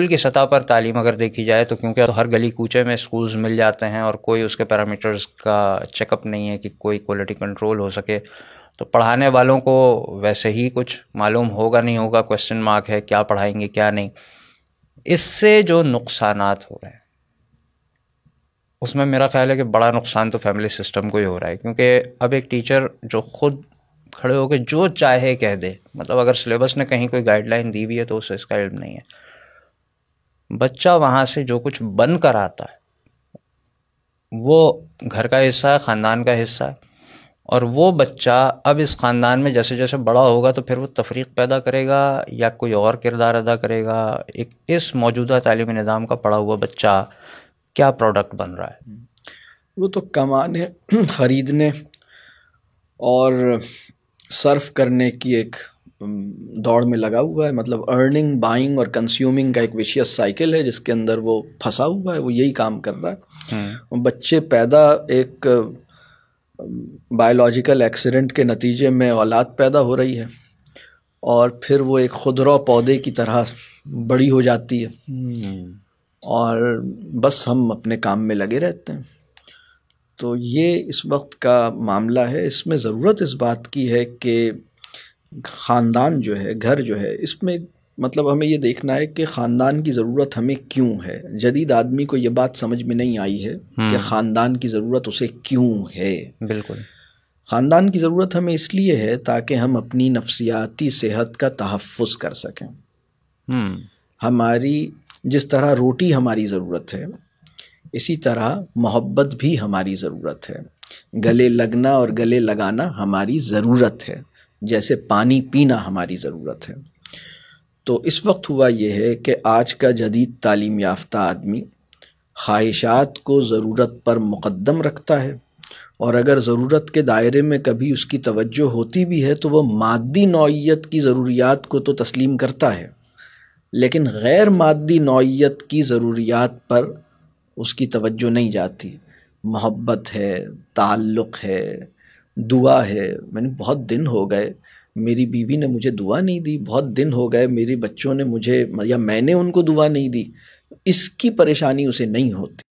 کی سطح پر تعلیم اگر دیکھی جائے تو کیونکہ ہر گلی کوچے میں اسکولز مل جاتے ہیں اور کوئی اس کے پیرامیٹرز کا چیک اپ نہیں ہے کہ کوئی کوالٹی کنٹرول ہو سکے، تو پڑھانے والوں کو ویسے ہی کچھ معلوم ہوگا نہیں ہوگا، کویسچن مارک ہے کیا پڑھائیں گے کیا نہیں۔ اس سے جو نقصانات ہو رہے ہیں اس میں میرا خیال ہے کہ بڑا نقصان تو فیملی سسٹم کو ہی ہو رہا ہے، کیونکہ اب ایک ٹیچر جو خود کھڑے ہو کے جو چاہے کہہ دے، مطلب اگر سلیبس نے کہیں کوئی گائیڈ لائن دی ہوئی ہے تو اسے اس کا علم نہیں ہے، بچہ وہاں سے جو کچھ بن کر آتا ہے وہ گھر کا حصہ ہے، خاندان کا حصہ ہے، اور وہ بچہ اب اس خاندان میں جیسے جیسے بڑا ہوگا تو پھر وہ تفریق پیدا کرے گا یا کوئی اور کردار ادا کرے گا۔ ایک اس موجودہ تعلیمی نظام کا پڑھا ہوا بچہ کیا پروڈکٹ بن رہا ہے؟ وہ تو کمانے، خریدنے اور صرف کرنے کی ایک دوڑ میں لگا ہوا ہے، مطلب ارننگ، بائنگ اور کنزیومنگ کا ایک ویشیس سائیکل ہے جس کے اندر وہ پھنسا ہوا ہے، وہ یہی کام کر رہا ہے۔ بچے پیدا ایک بایولوجیکل ایکسیڈنٹ کے نتیجے میں اولاد پیدا ہو رہی ہے اور پھر وہ ایک خودرو پودے کی طرح بڑی ہو جاتی ہے اور بس ہم اپنے کام میں لگے رہتے ہیں۔ تو یہ اس وقت کا معاملہ ہے۔ اس میں ضرورت اس بات کی ہے کہ خاندان جو ہے، گھر جو ہے، اس میں مطلب ہمیں یہ دیکھنا ہے کہ خاندان کی ضرورت ہمیں کیوں ہے۔ جدید آدمی کو یہ بات سمجھ میں نہیں آئی ہے کہ خاندان کی ضرورت اسے کیوں ہے۔ بالکل، خاندان کی ضرورت ہمیں اس لیے ہے تاکہ ہم اپنی نفسیاتی صحت کا تحفظ کر سکیں۔ ہماری جس طرح روٹی ہماری ضرورت ہے، اسی طرح محبت بھی ہماری ضرورت ہے، گلے لگنا اور گلے لگانا ہماری ضرورت ہے، جیسے پانی پینا ہماری ضرورت ہے۔ تو اس وقت ہوا یہ ہے کہ آج کا جدید تعلیم یافتہ آدمی خواہشات کو ضرورت پر مقدم رکھتا ہے، اور اگر ضرورت کے دائرے میں کبھی اس کی توجہ ہوتی بھی ہے تو وہ مادی نوعیت کی ضروریات کو تو تسلیم کرتا ہے، لیکن غیر مادی نوعیت کی ضروریات پر اس کی توجہ نہیں جاتی۔ محبت ہے، تعلق ہے، دعا ہے۔ میں نے بہت دن ہو گئے میری بیوی نے مجھے دعا نہیں دی، بہت دن ہو گئے میرے بچوں نے مجھے یا میں نے ان کو دعا نہیں دی، اس کی پریشانی اسے نہیں ہوتی۔